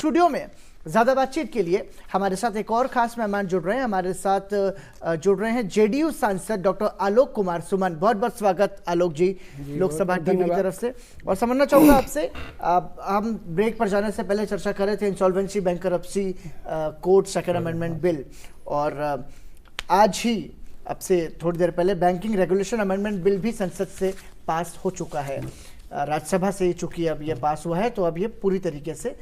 Studio में ज़्यादा बातचीत के लिए हमारे साथ एक और खास मेहमान जुड़ रहे हैं। हमारे साथ जुड़ रहे हैं जेडीयू सांसद डॉक्टर आलोक कुमार सुमन। बहुत बहुत स्वागत आलोक जी लोकसभा टीवी की तरफ से। और समझना चाहूँगा आपसे, हम ब्रेक पर जाने से पहले चर्चा कर रहे थे insolvency bankruptcy code second amendment bill, और आज ही अब से थोड़ी देर पहले बैंकिंग रेगुलेशन अमेंडमेंट बिल भी संसद से पास हो चुका है। राज्यसभा से ही चूंकि अब ये पास हुआ है तो अब ये पूरी तरीके से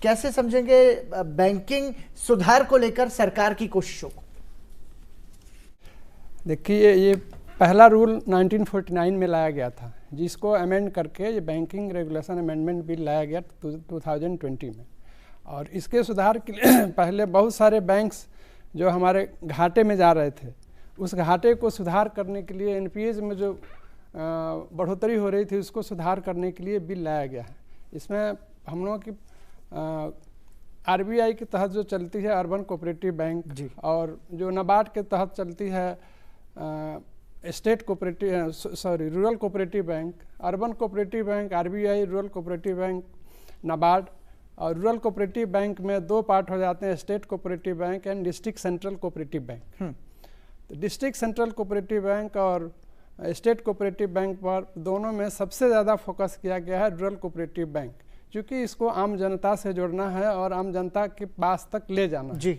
कैसे समझेंगे बैंकिंग सुधार को लेकर सरकार की कोशिशों को? देखिए, ये पहला रूल 1949 में लाया गया था, जिसको अमेंड करके ये बैंकिंग रेगुलेशन अमेंडमेंट बिल लाया गया 2020 में। और इसके सुधार के लिए पहले बहुत सारे बैंक्स जो हमारे घाटे में जा रहे थे, उस घाटे को सुधार करने के लिए एनपीएस में जो बढ़ोतरी हो रही थी उसको सुधार करने के लिए बिल लाया गया है। इसमें हम लोगों की आरबीआई के तहत जो चलती है अर्बन कोऑपरेटिव बैंक, और जो नाबार्ड के तहत चलती है rural cooperative bank, urban cooperative bank, RBI, rural cooperative bank, NABARD. और रूरल कोऑपरेटिव बैंक में दो पार्ट हो जाते हैं, state cooperative bank and district central cooperative bank. तो डिस्ट्रिक्ट सेंट्रल कोऑपरेटिव बैंक और स्टेट कोऑपरेटिव बैंक पर दोनों में सबसे ज़्यादा फोकस किया गया है रूरल कोऑपरेटिव बैंक, क्योंकि इसको आम जनता से जोड़ना है और आम जनता के पास तक ले जाना जी।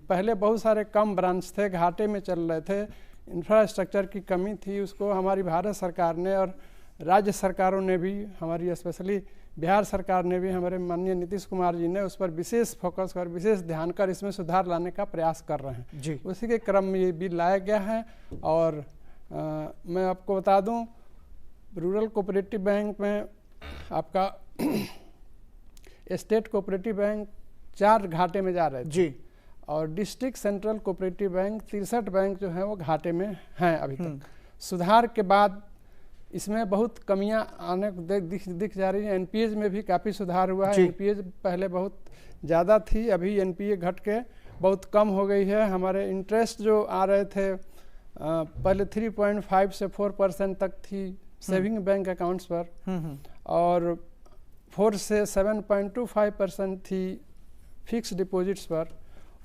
पहले बहुत सारे कम ब्रांच थे, घाटे में चल रहे थे, इंफ्रास्ट्रक्चर की कमी थी। उसको हमारी भारत सरकार ने और राज्य सरकारों ने भी, हमारी स्पेशली बिहार सरकार ने भी, हमारे माननीय नीतीश कुमार जी ने उस पर विशेष फोकस कर, विशेष ध्यान कर इसमें सुधार लाने का प्रयास कर रहे हैं जी। उसी के क्रम में ये बिल लाया गया है। और मैं आपको बता दूं, रूरल कोऑपरेटिव बैंक में आपका स्टेट कोऑपरेटिव बैंक 4 घाटे में जा रहे थे जी, और district central cooperative bank 63 bank जो है वो घाटे में हैं अभी तक। सुधार के बाद इसमें बहुत कमियां आने दिख जा रही हैं। एनपीएस में भी काफ़ी सुधार हुआ है। एनपीएस पहले बहुत ज़्यादा थी, अभी एनपीए घट के बहुत कम हो गई है। हमारे इंटरेस्ट जो आ रहे थे पहले 3.5 से 4% तक थी सेविंग बैंक अकाउंट्स पर, और 4 से 7.25% थी फिक्स डिपॉजिट्स पर।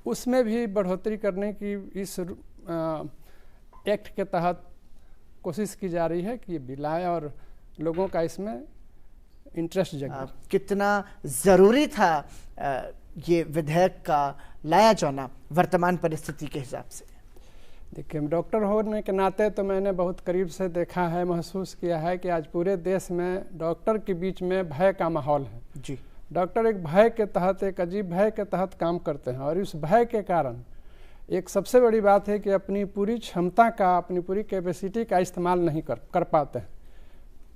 उसमें भी बढ़ोतरी करने की इस एक्ट के तहत कोशिश की जा रही है कि ये बिल आए और लोगों का इसमें इंटरेस्ट जगे। कितना ज़रूरी था ये विधेयक का लाया जाना वर्तमान परिस्थिति के हिसाब से? देखिए, डॉक्टर होने के नाते तो मैंने बहुत करीब से देखा है, महसूस किया है कि आज पूरे देश में डॉक्टर के बीच में भय का माहौल है जी। डॉक्टर एक भय के तहत, एक अजीब भय के तहत काम करते हैं, और इस भय के कारण एक सबसे बड़ी बात है कि अपनी पूरी क्षमता का, अपनी पूरी कैपेसिटी का इस्तेमाल नहीं कर पाते हैं।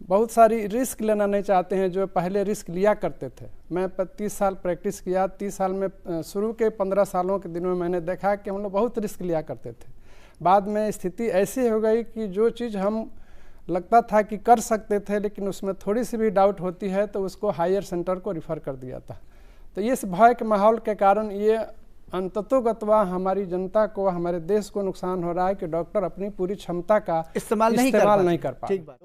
बहुत सारी रिस्क लेना नहीं चाहते हैं, जो पहले रिस्क लिया करते थे। मैं 30 साल प्रैक्टिस किया, 30 साल में शुरू के 15 सालों के दिनों में मैंने देखा कि हम लोग बहुत रिस्क लिया करते थे। बाद में स्थिति ऐसी हो गई कि जो चीज़ हम लगता था कि कर सकते थे लेकिन उसमें थोड़ी सी भी डाउट होती है तो उसको हायर सेंटर को रिफ़र कर दिया था। तो इस भय के माहौल के कारण ये अंततोगत्वा हमारी जनता को, हमारे देश को नुकसान हो रहा है कि डॉक्टर अपनी पूरी क्षमता का इस्तेमाल नहीं कर पा। ठीक बात।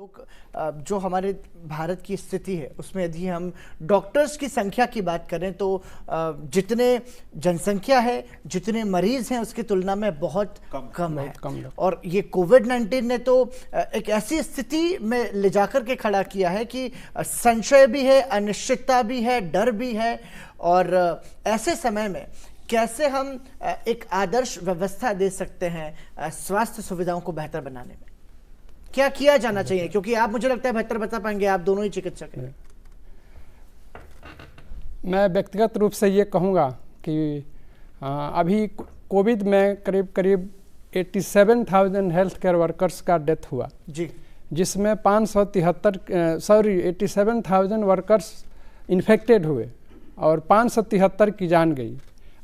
जो हमारे भारत की स्थिति है उसमें यदि हम डॉक्टर्स की संख्या की बात करें तो जितने जनसंख्या है, जितने मरीज हैं उसकी तुलना में बहुत कम है। और ये कोविड-19 ने तो एक ऐसी स्थिति में ले जाकर के खड़ा किया है कि संशय भी है, अनिश्चितता भी है, डर भी है। और ऐसे समय में कैसे हम एक आदर्श व्यवस्था दे सकते हैं स्वास्थ्य सुविधाओं को बेहतर बनाने में? क्या किया जाना चाहिए? क्योंकि आप, मुझे लगता है, बेहतर बता पाएंगे, आप दोनों ही चिकित्सक हैं। मैं व्यक्तिगत रूप से ये कहूँगा कि अभी कोविड में करीब करीब 87,000 हेल्थ केयर वर्कर्स का डेथ हुआ जी, जिसमें 87,000 वर्कर्स इन्फेक्टेड हुए और 573 की जान गई।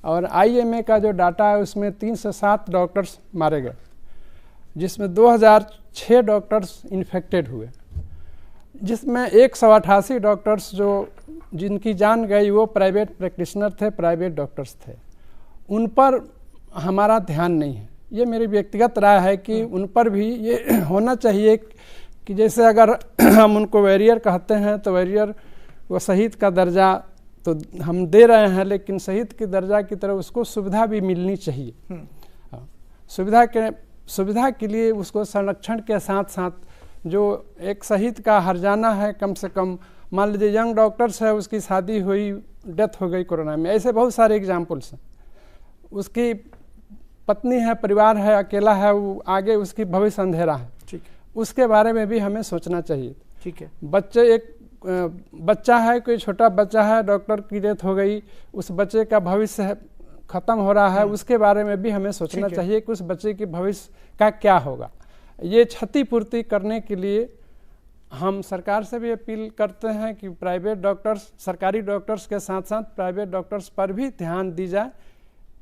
और आईएमए का जो डाटा है उसमें 3 से 7 डॉक्टर्स मारे गए, जिसमें 2006 डॉक्टर्स इन्फेक्टेड हुए, जिसमें 188 डॉक्टर्स जिनकी जान गई वो प्राइवेट प्रैक्टिशनर थे, प्राइवेट डॉक्टर्स थे। उन पर हमारा ध्यान नहीं है। ये मेरी व्यक्तिगत राय है कि उन पर भी ये होना चाहिए कि जैसे अगर हम उनको वॉरियर कहते हैं तो वॉरियर वो शहीद का दर्जा तो हम दे रहे हैं, लेकिन शहीद की दर्जा की तरह उसको सुविधा भी मिलनी चाहिए। हाँ, सुविधा के लिए उसको संरक्षण के साथ साथ जो एक शहीद का हर्जाना है, कम से कम मान लीजिए यंग डॉक्टर्स है, उसकी शादी हुई, डेथ हो गई कोरोना में, ऐसे बहुत सारे एग्जाम्पल्स हैं। उसकी पत्नी है, परिवार है, अकेला है, वो आगे उसकी भविष्य अंधेरा है, ठीक है, उसके बारे में भी हमें सोचना चाहिए। ठीक है, बच्चा है, कोई छोटा बच्चा है, डॉक्टर की डेथ हो गई, उस बच्चे का भविष्य खत्म हो रहा है, उसके बारे में भी हमें सोचना चाहिए कि उस बच्चे के भविष्य का क्या होगा। ये क्षतिपूर्ति करने के लिए हम सरकार से भी अपील करते हैं कि प्राइवेट डॉक्टर्स, सरकारी डॉक्टर्स के साथ साथ प्राइवेट डॉक्टर्स पर भी ध्यान दी जाए,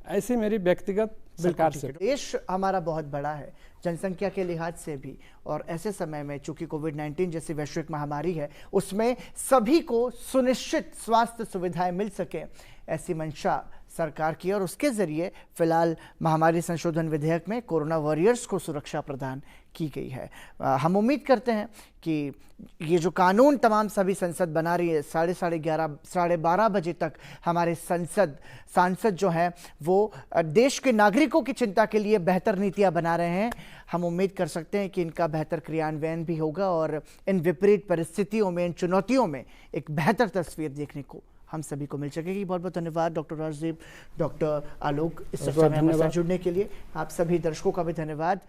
ऐसी मेरी व्यक्तिगत सरकार से। देश हमारा बहुत बड़ा है जनसंख्या के लिहाज से भी, और ऐसे समय में चूंकि कोविड-19 जैसी वैश्विक महामारी है, उसमें सभी को सुनिश्चित स्वास्थ्य सुविधाएं मिल सके, ऐसी मंशा सरकार की, और उसके जरिए फिलहाल महामारी संशोधन विधेयक में कोरोना वॉरियर्स को सुरक्षा प्रदान की गई है। हम उम्मीद करते हैं कि ये जो कानून तमाम सभी संसद बना रही है, 11:30 12:30 बजे तक हमारे सांसद जो हैं वो देश के नागरिकों की चिंता के लिए बेहतर नीतियां बना रहे हैं। हम उम्मीद कर सकते हैं कि इनका बेहतर क्रियान्वयन भी होगा और इन विपरीत परिस्थितियों में, इन चुनौतियों में एक बेहतर तस्वीर देखने को हम सभी को मिल सकेगी। बहुत बहुत धन्यवाद डॉक्टर राजदीप, डॉक्टर आलोक, इस चर्चा में हमारे साथ जुड़ने के लिए। आप सभी दर्शकों का भी धन्यवाद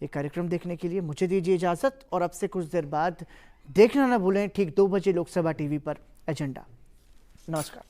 ये कार्यक्रम देखने के लिए। मुझे दीजिए इजाजत, और अब से कुछ देर बाद देखना ना भूलें ठीक 2 बजे लोकसभा टीवी पर एजेंडा। नमस्कार।